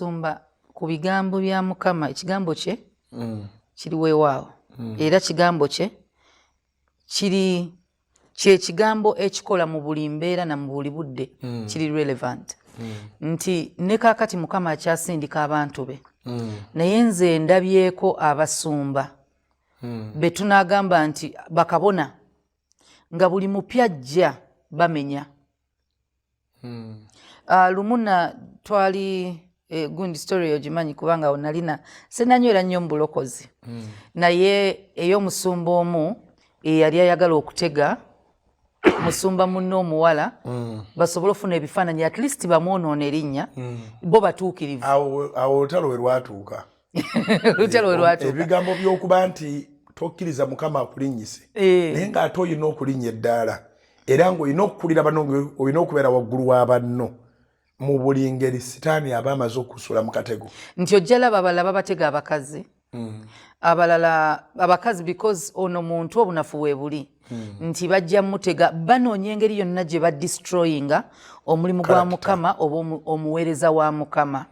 Tumba ku bigambo bya Mukama ekigambo kye kiri weewaawo era kigambo kye kiri kigambo ekikola mu buli mbeera na mu buli budde kiri relevant nti ne kaakati Mukama akyasindika abantu be naye nze ndabyeko abasumba be tunaagamba nti bakabona nga buli mupya ajja bamenya lumuna twali gundi story ogimanyi kubanga onalina senanywera nnyo mubulokozi naye ey'omusumba omu eyali ayagala okutega musumba munno omuwala basobole ofuna ebifaananyi at least bamwonoona erinnya bo batuukirivu awo olutalo we lwatuuka ebigambo by'okuba nti tokkiriza Mukama akulinnyise naye ng'ate olina okulinnya eddaala era ng'olina okukulira banno olina okubeera waggulu wa banno mu buli ngeri sitaani aba amaze okusula mu katego nti ojja laba abalala babatega abakazi abalala abakazi because ono muntu obunafu we buli nti bajja mutega banoonya engeri yonna gye badestroyinga omulimu gwa Mukama oba omuweereza wa Mukama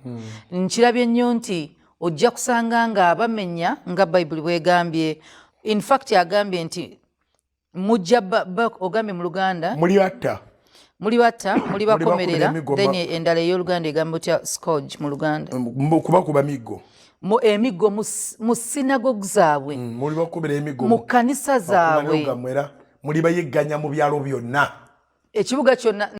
nkirabye nnyo nti ojja kusanga nga abamenya nga Bayibuli bwegambye in fact agambye nti mujja ogambye mu Luganda muli batta muli bakomerera then endala ey'Oluganda egamba otya scourge mu Luganda kuba miggo emiggo mu sinagogu zaabwe mu kanisa zaabwe muli bayegganya mu byalo byonna ekibuga kyonna